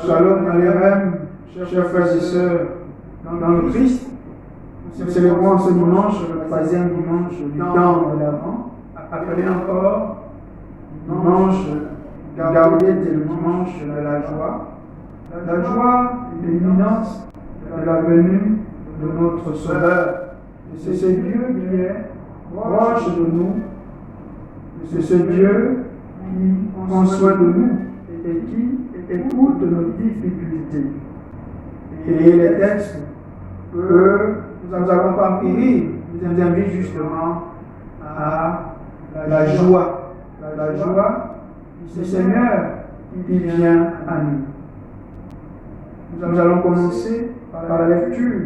Shalom Aleichem, chers frères et sœurs, dans le Christ. Nous célébrons ce dimanche, le troisième dimanche du temps de l'Avent, appelé encore dimanche Gaudete, le dimanche de la joie. La joie et l'imminence de la venue de notre Sauveur. C'est ce Dieu qui est proche de nous. C'est ce Dieu qui prend soin de nous et qui écoute nos difficultés. Et les textes que nous allons parcourir nous invitent justement à la joie. La joie du Seigneur qui vient à nous. Nous allons commencer par la lecture.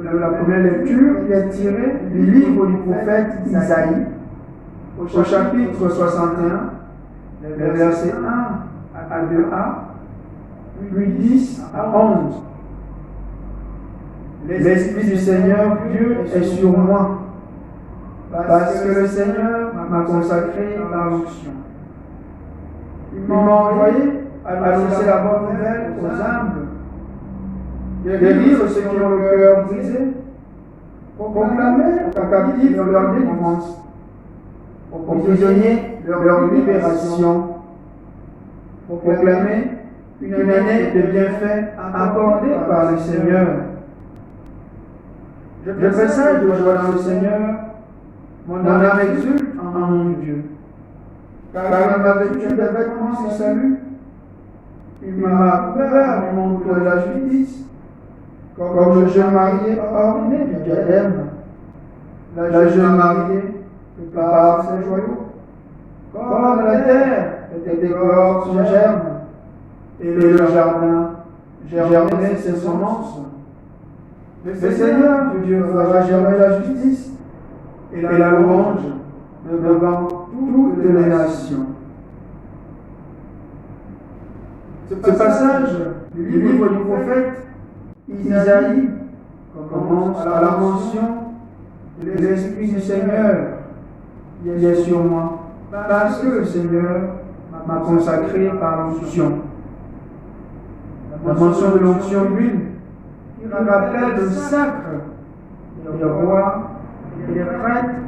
La première lecture qui est tirée du livre du prophète Isaïe, au chapitre 61, les versets 1 à 2a, puis 10 à 11. L'Esprit du Seigneur Dieu est sur moi, parce que le Seigneur m'a consacré par l'onction. Il m'a envoyé annoncer la bonne nouvelle aux humbles, guérir ceux qui ont le cœur brisé, proclamer aux captifs leur délivrance, aux prisonniers leur libération, proclamer une année de bienfaits accordée par le Seigneur. Je précède de joie dans le Seigneur, mon âme exulte en mon Dieu, car il m'a vêtu des vêtements sans salut, il m'a ouvert le monde de la justice, comme le jeune marié orné du diadème. La jeune mariée prépare ses joyaux, comme la terre décore son germe, et le jardin germer ses semences. Le Seigneur, Dieu, fera germer la justice et la louange devant toutes les nations. Ce passage du livre du prophète Isaïe commence à la mention de l'Esprit du Seigneur qui est sur moi, parce que le Seigneur m'a consacré par l'onction. La mention de l'onction d'huile qui rappelle le sacre des rois et des prêtres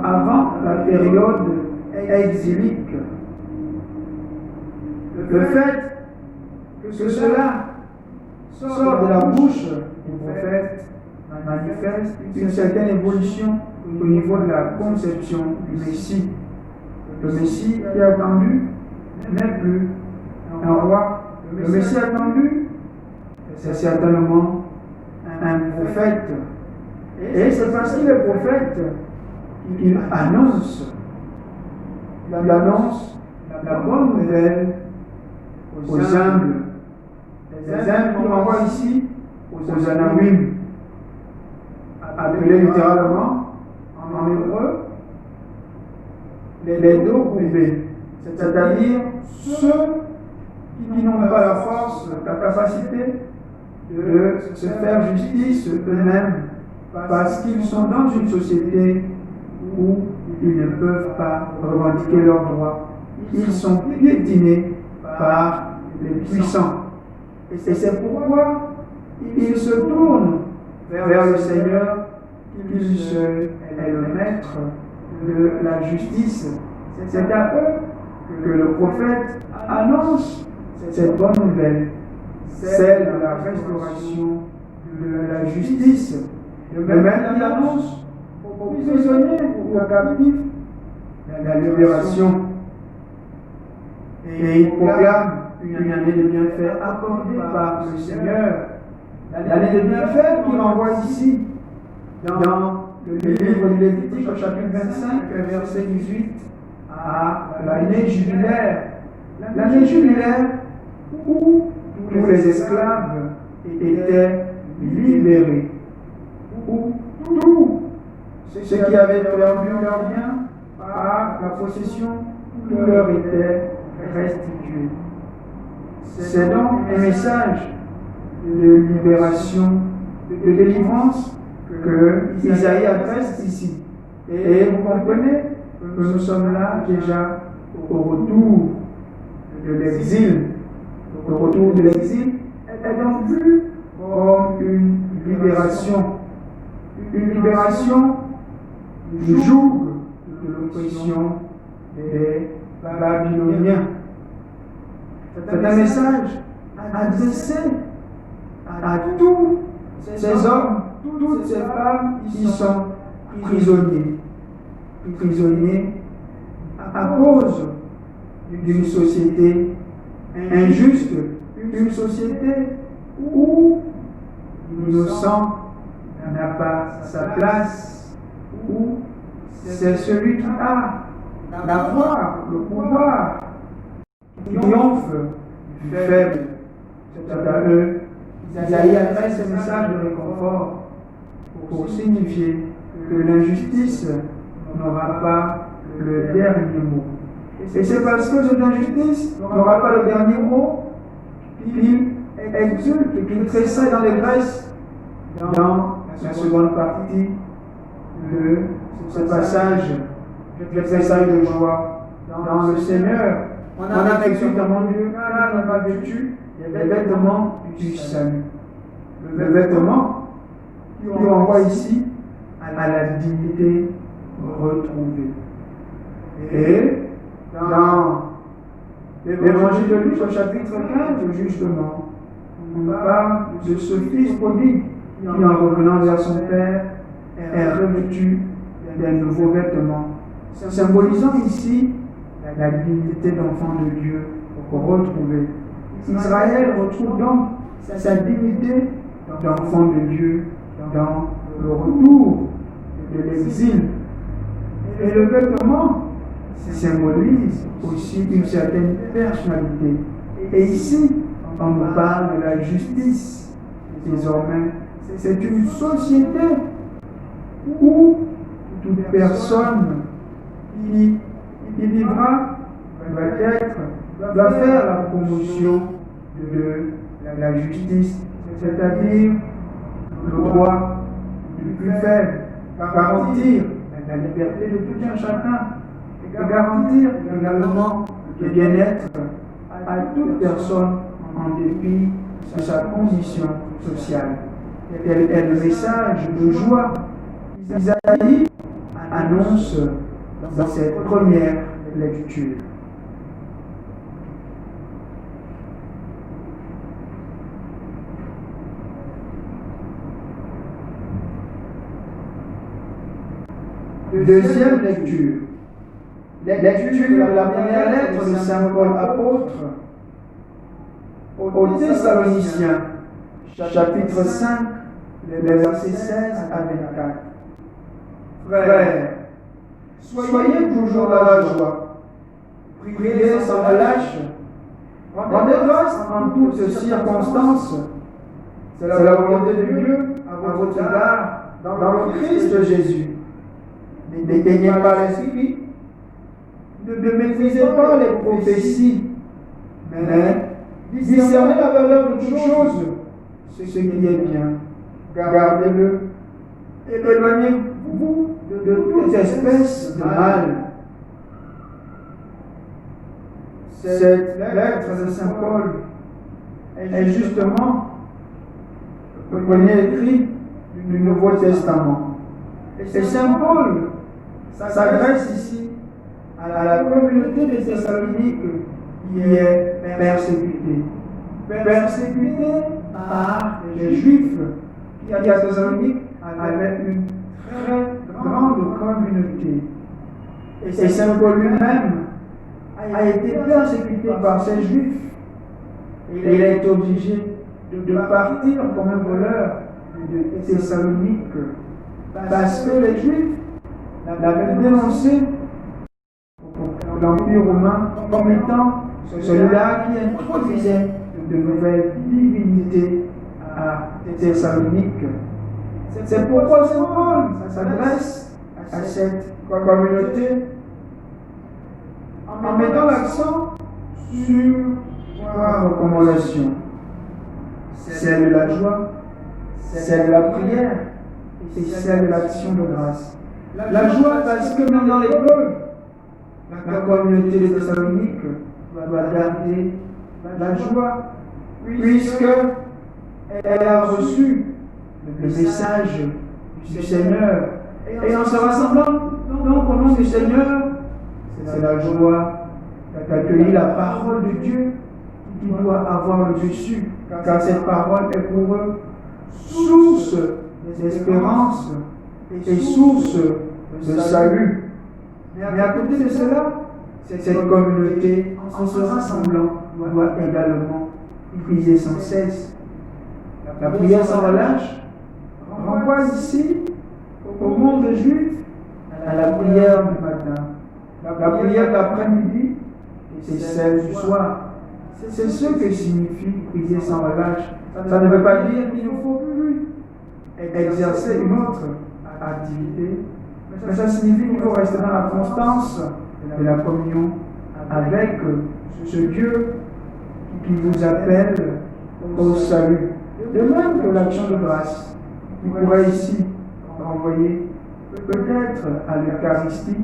avant la période exilique. Le fait que cela sort de la bouche du prophète manifeste une certaine évolution au niveau de la conception du Messie. Le Messie qui est attendu n'est plus un roi. Le Messie attendu, c'est certainement un prophète. Et c'est parce qu'il est prophète qu'il annonce la bonne nouvelle aux humbles. Les humbles qu'on envoie ici aux anawim, appelés littéralement en hébreu les dos-courbés, c'est-à-dire ceux qui n'ont pas la force, la capacité de se faire justice eux-mêmes, parce qu'ils sont dans une société où ils ne peuvent pas revendiquer leurs droits. Ils sont piétinés par les puissants. Et c'est pourquoi ils se tournent vers le Seigneur, qui seul est le maître de la justice. C'est à eux que le prophète annonce cette bonne nouvelle, celle de la restauration de la justice. De même, il annonce aux prisonniers, aux captifs, la libération. Et il proclame une année de bienfaits accordée par le Seigneur. L'année de bienfaits qu'il renvoie ici, dans le livre de Lévitique, au chapitre 25, verset 18, à l'année jubilaire. L'année jubilaire où tous les esclaves étaient libérés, où tous ceux qui avaient perdu leur bien par la possession leur était restitué. C'est donc un message de libération, de délivrance que Isaïe adresse ici. Et vous comprenez que nous sommes là déjà au retour de l'exil. Le retour de l'exil est donc vu comme une libération. Une libération du joug de l'oppression des Babyloniens. C'est un message adressé à tous ces hommes, toutes ces femmes qui sont prisonniers. Prisonniers à cause d'une société injuste, une société où l'innocent n'a pas sa place, où c'est celui qui a d'avoir le pouvoir qui triomphe du faible. C'est à eux. Isaïe adresse ce message de réconfort pour signifier que l'injustice n'aura pas le dernier mot. Et c'est parce que cette injustice n'aura pas le dernier mot qu'il exulte, qu'il tressaille dans les graisses dans la seconde partie de ce passage. Je tressaille de joie dans le Seigneur. On a exulte à mon Dieu, car on a vêtu les vêtements du salut. Le vêtement qui renvoie ici à la dignité retrouvée. Et dans l'évangile de Luc, au chapitre 15, justement, on parle de ce fils prodigue qui, en revenant vers son père, est revêtu d'un nouveau vêtement, symbolisant ici la dignité d'enfant de Dieu retrouvée. Israël retrouve donc sa dignité d'enfant de Dieu dans le retour de l'exil. Et le vêtement symbolise aussi une certaine personnalité. Et ici, on nous parle de la justice. Désormais, c'est une société où toute personne qui vivra doit faire la promotion de la justice, c'est-à-dire le droit du plus faible, garantir la liberté de tout un chacun et garantir également le bien-être à toute personne en dépit de sa condition sociale. Tel est le message de joie qu'Isaïe annonce dans cette première lecture. Deuxième lecture. Lecture de la première lettre de Saint Paul apôtre aux Thessaloniciens, chapitre 5, les versets 16 à 24. Frères, soyez toujours dans la joie, priez sans relâche, rendez grâce en toutes circonstances. C'est la volonté de Dieu à votre égard dans le Christ Jésus. N'éteignez pas l'esprit, ne méprisez pas les prophéties, mais discernez la valeur de toute chose, ce qui est bien. Gardez-le. Éloignez-vous de toute espèce de mal. Cette lettre de Saint Paul est justement le premier écrit du Nouveau Testament. Et Saint Paul s'adresse ici à la communauté des Thessaloniques qui est persécutée. Persécutée par les Juifs qui à Thessalonique avaient une très grande communauté. Et Saint Paul lui-même a été persécuté par ces Juifs. Et il a été obligé de partir comme un voleur de Thessalonique parce que les Juifs l'avaient dénoncé l'Empire romain comme étant celui-là qui introduisait de nouvelles divinités à Thessalonique. C'est pourquoi Saint Paul s'adresse à cette communauté en mettant l'accent sur trois recommandations. Celle de la joie, celle de la prière et celle de l'action de grâce. La joie parce que même dans l'épreuve, la communauté de Thessalonique doit garder la joie, puisque elle a reçu le message du Seigneur. Et en se rassemblant donc au nom du Seigneur, c'est la joie d'accueillir la parole de Dieu qui doit avoir le dessus, car cette parole est pour eux source d'espérance et source de salut. Mais à côté de cela, cette communauté, en se rassemblant, doit également prier sans cesse. La prière sans relâche renvoie ici au monde juif à la prière du matin. La prière d'après-midi, c'est celle du soir. C'est ce que signifie prier sans relâche. Ça ne veut pas dire qu'il ne faut plus exercer une autre activité, mais ça signifie qu'il faut rester dans la constance de la communion avec ce Dieu qui vous appelle au salut. De même que l'action de grâce, qui pourrait ici renvoyer peut-être à l'Eucharistie.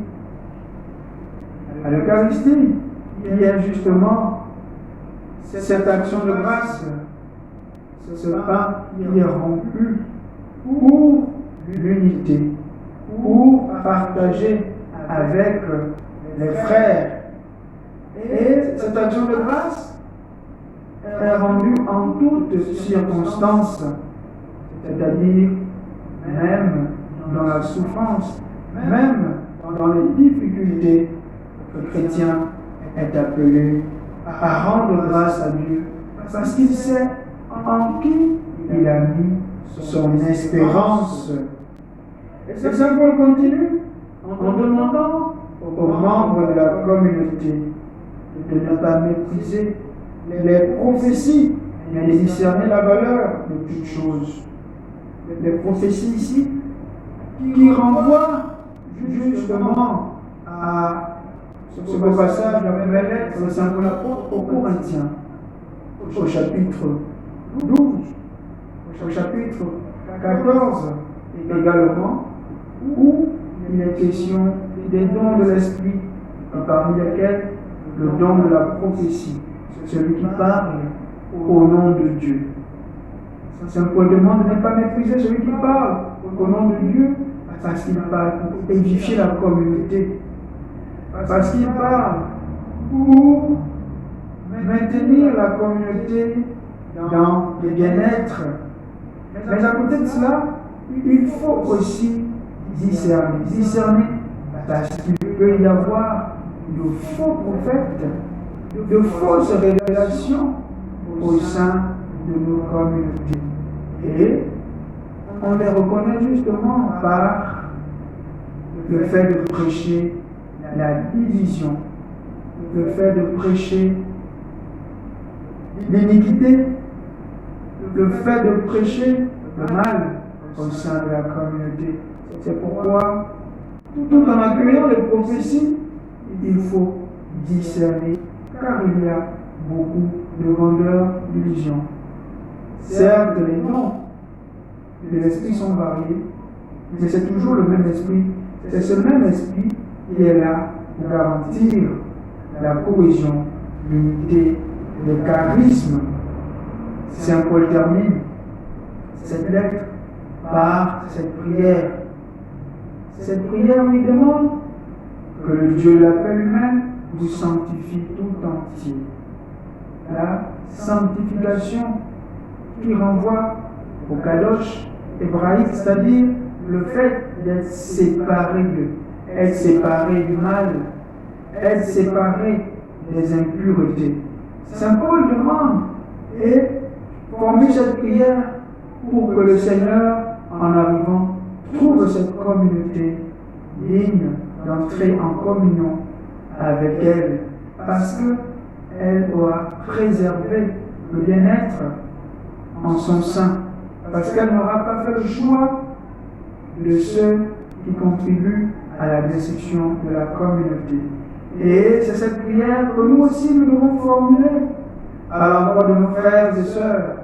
À l'Eucharistie, qui est justement cette action de grâce, ce pain qui est rompu pour l'unité, pour partager avec les frères. Et cette action de grâce est rendue en toutes circonstances, c'est-à-dire même dans la souffrance, même dans les difficultés. Le chrétien est appelé à rendre grâce à Dieu parce qu'il sait en qui il a mis son espérance. Et Saint Paul continue en demandant aux membres de la communauté de ne pas mépriser les prophéties, mais de discerner la valeur de toutes choses. Les prophéties ici qui renvoient justement à ce beau passage de la première lettre de Saint Paul apôtre aux Corinthiens, au chapitre 12, au chapitre 14 également, où il est question des dons de l'esprit, parmi lesquels le don de la prophétie, celui qui parle au nom de Dieu. Saint Paul demande de ne pas mépriser celui qui parle au nom de Dieu, parce qu'il parle pour édifier la communauté, parce qu'il parle pour maintenir la communauté dans le bien-être. Mais à côté de cela, il faut aussi discerner, parce qu'il peut y avoir de faux prophètes, de fausses révélations au sein de nos communautés. Et on les reconnaît justement par le fait de prêcher la division, le fait de prêcher l'iniquité, le fait de prêcher le mal au sein de la communauté. C'est pourquoi, tout en accueillant les prophéties, il faut discerner, car il y a beaucoup de grandeur d'illusion. Certes, les dons de l'esprit sont variés, mais c'est toujours le même esprit. C'est ce même esprit qui est là pour garantir la cohésion, l'unité, le charisme. Saint Paul termine cette lettre par cette prière. Cette prière lui demande que le Dieu l'appelle lui-même vous sanctifie tout entier. La sanctification qui renvoie au kadosh hébraïque, c'est-à-dire le fait d'être séparé être séparé du mal, être séparé des impuretés. Saint Paul demande et formule cette prière pour que le Seigneur, en arrivant, trouve cette communauté digne d'entrer en communion avec elle, parce qu'elle doit préserver le bien-être en son sein, parce qu'elle n'aura pas fait le choix de ceux qui contribuent à la destruction de la communauté. Et c'est cette prière que nous aussi nous devons formuler à l'endroit de nos frères et sœurs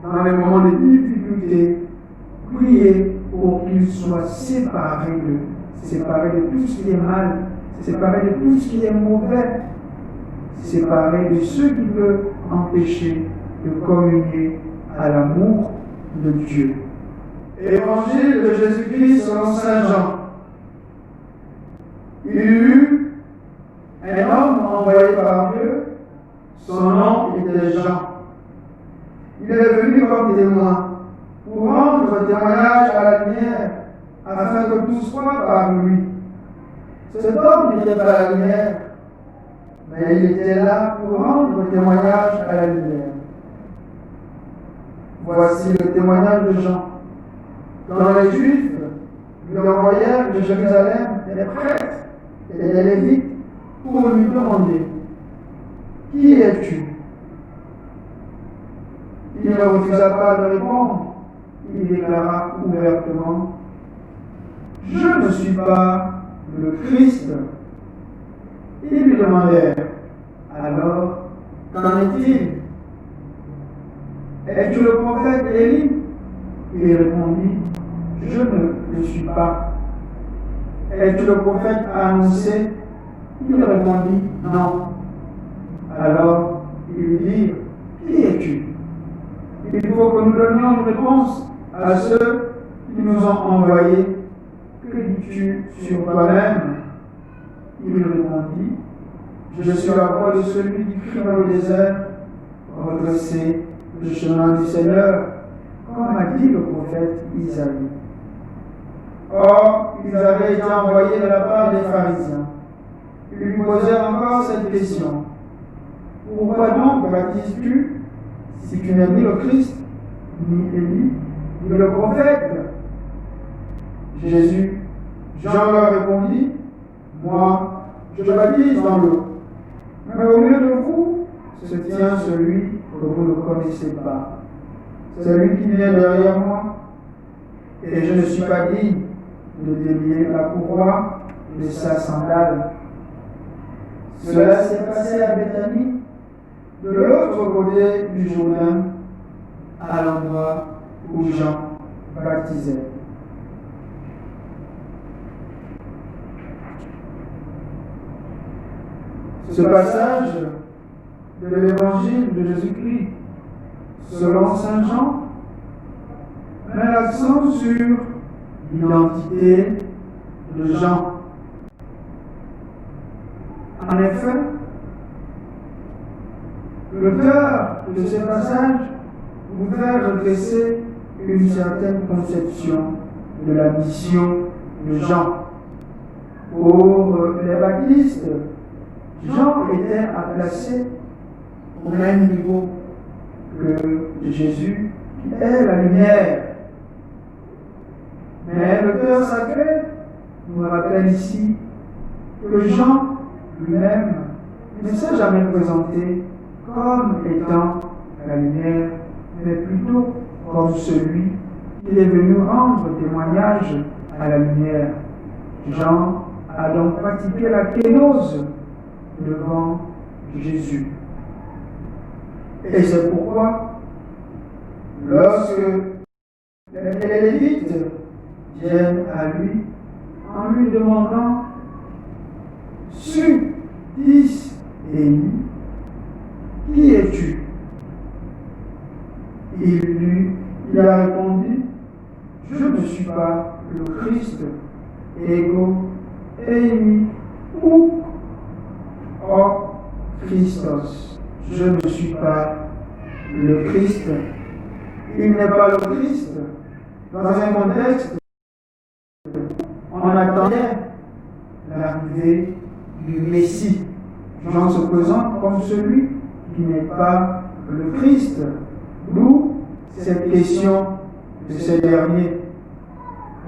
dans les moments de difficulté. Prier pour qu'ils soient séparés de tout ce qui est mal, séparés de tout ce qui est mauvais, séparé de ceux qui peuvent empêcher de communier à l'amour de Dieu. Évangile de Jésus-Christ selon Saint Jean. Il y eut un homme envoyé par Dieu, son nom était Jean. Il est venu comme témoin pour rendre témoignage à la lumière, afin que tous croient par lui. Cet homme n'était pas la lumière, mais il était là pour rendre témoignage à la lumière. Voici le témoignage de Jean. Quand les Juifs lui envoyèrent de Jérusalem des prêtres et des Lévites pour lui demander: Qui es-tu? Il ne refusa pas de répondre. Il déclara ouvertement: Je ne suis pas le Christ. Ils lui demandèrent: Alors, qu'en est-il? Es-tu le prophète Élie? Il répondit: Je ne le suis pas. Es-tu le prophète annoncé? Il répondit: Non. Alors, ils lui dirent: Qui es-tu? Il faut que nous donnions une réponse à ceux qui nous ont envoyés. Que dis-tu sur toi-même? Il répondit: Je suis la voix de celui qui crie dans le désert: Redressez le chemin du Seigneur, comme a dit le prophète Isaïe. Or, ils avaient été envoyés de la part des pharisiens. Ils lui posèrent encore cette question: Pourquoi donc baptises-tu si tu n'es ni le Christ, ni Élie, ni le prophète? Jean leur répondit: Moi, je baptise dans l'eau. Mais au milieu de vous se tient celui que vous ne connaissez pas, celui qui vient derrière moi, et je ne suis pas digne de délier la courroie de sa sandale. Cela s'est passé à Béthanie, de l'autre côté du Jourdain, à l'endroit où Jean baptisait. Ce passage de l'évangile de Jésus-Christ, selon Saint Jean, met l'accent sur l'identité de Jean. En effet, l'auteur de ce passage voudrait redresser une certaine conception de la mission de Jean. Pour les baptistes, Jean était à placer au même niveau que Jésus, qui est la lumière. Mais l'auteur sacré nous rappelle ici que Jean lui-même ne s'est jamais présenté comme étant la lumière, mais plutôt comme celui qui est venu rendre témoignage à la lumière. Jean a donc pratiqué la kénose devant Jésus. Et c'est pourquoi, lorsque les Lévites viennent à lui en lui demandant: Fils Élie, qui es-tu? Il a répondu: Je ne suis pas le Christ, ego eimi ou Christos. Je ne suis pas le Christ. Il n'est pas le Christ. Dans un contexte, on attendait l'arrivée du Messie. Jean se présente comme celui qui n'est pas le Christ. D'où cette question de ces derniers: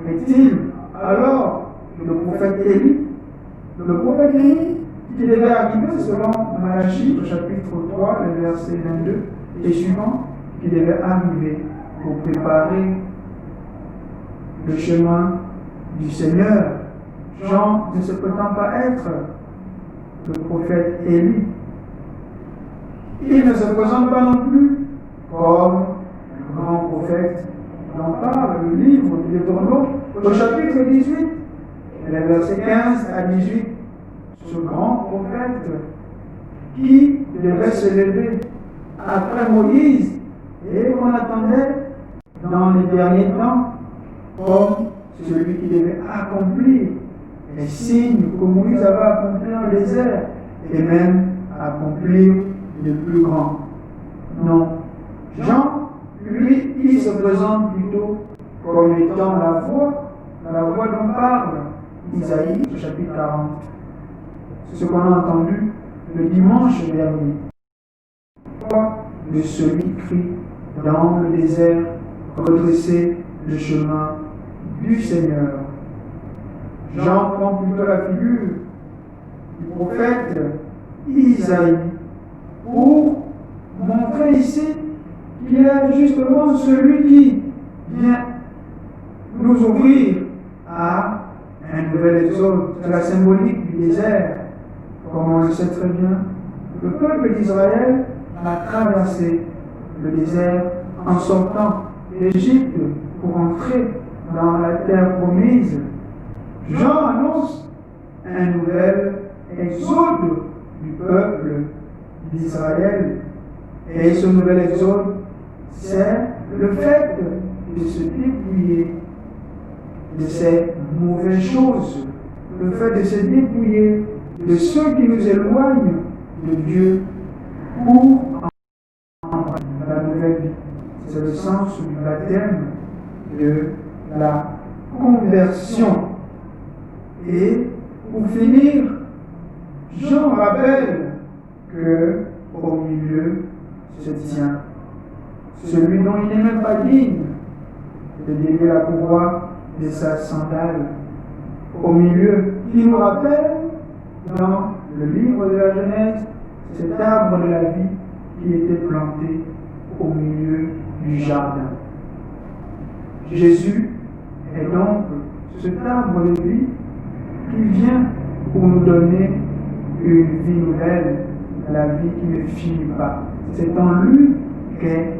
est-il alors le prophète Élie? Le prophète Élie qui devait arriver selon Malachie, au chapitre 3, le verset 22 et suivant, qui devait arriver pour préparer le chemin du Seigneur. Jean ne se prétend pas être le prophète Élie. Il ne se présente pas non plus comme le grand prophète dont parle le livre du Deutéronome au chapitre 18, les versets 15 à 18. Ce grand prophète qui devait se lever après Moïse et qu'on attendait dans les derniers temps comme celui qui devait accomplir les signes que Moïse avait accomplis dans le désert et même accomplir les plus grands. Non. Jean, lui, il se présente plutôt comme étant la voix dont parle Isaïe, chapitre 40. C'est ce qu'on a entendu le dimanche dernier. Voix de celui qui crie dans le désert, redresser le chemin du Seigneur. Jean prend plutôt la figure du prophète Isaïe pour montrer ici qu'il est justement celui qui vient nous ouvrir à un nouvel exode. C'est la symbolique du désert. Comme on le sait très bien, le peuple d'Israël a traversé le désert en sortant d'Égypte pour entrer dans la terre promise. Jean annonce un nouvel exode du peuple d'Israël. Et ce nouvel exode, c'est le fait de se dépouiller de ces mauvaises choses, le fait de se dépouiller de ceux qui nous éloignent de Dieu pour entrer dans la nouvelle vie. C'est le sens du baptême, de la conversion. Et pour finir, Jean rappelle que au milieu se tient celui dont il n'est même pas digne de délier la courroie de sa sandale. Au milieu, qui nous rappelle dans le livre de la Genèse cet arbre de la vie qui était planté au milieu du jardin. Jésus est donc cet arbre de vie qui vient pour nous donner une vie nouvelle, la vie qui ne finit pas. C'est en lui qu'est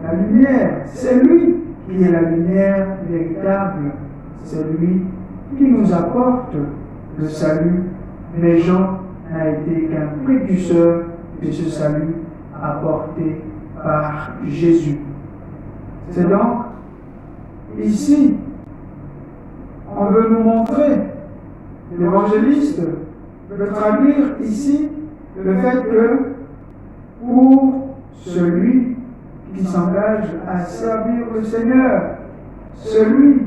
la lumière. C'est lui qui est la lumière véritable. C'est lui qui nous apporte le salut. Mais Jean n'a été qu'un précurseur de ce salut apporté par Jésus. C'est donc ici, on veut nous montrer, l'évangéliste veut traduire ici le fait que pour celui qui s'engage à servir le Seigneur, celui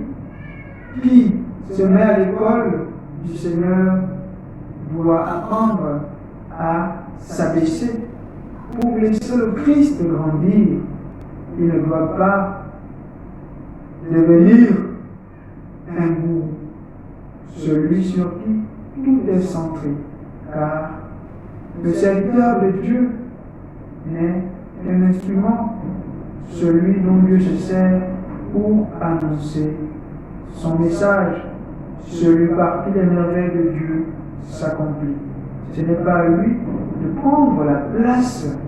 qui se met à l'école du Seigneur doit apprendre à s'abaisser pour laisser le Christ grandir. Il ne doit pas devenir un gourou, celui sur qui tout est centré, car le serviteur de Dieu n'est qu'un instrument, celui dont Dieu se sert pour annoncer son message, celui par qui les merveilles de Dieu s'accomplissent. Ce n'est pas à lui de prendre la place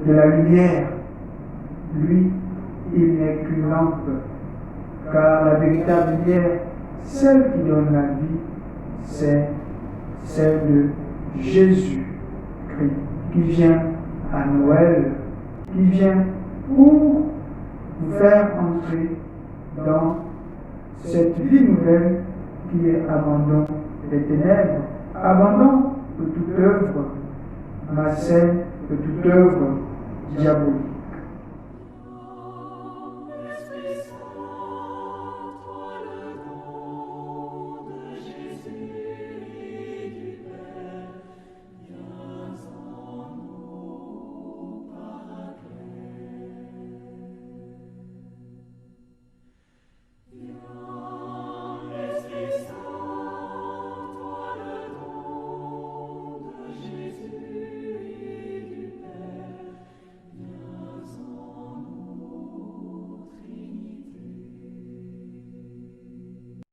de la lumière. Lui, il n'est qu'une lampe, car la véritable lumière, celle qui donne la vie, c'est celle de Jésus-Christ, qui vient à Noël, qui vient pour nous faire entrer dans cette vie nouvelle qui est abandon des ténèbres, abandon de toute œuvre malsaine, de toute œuvre diabolique.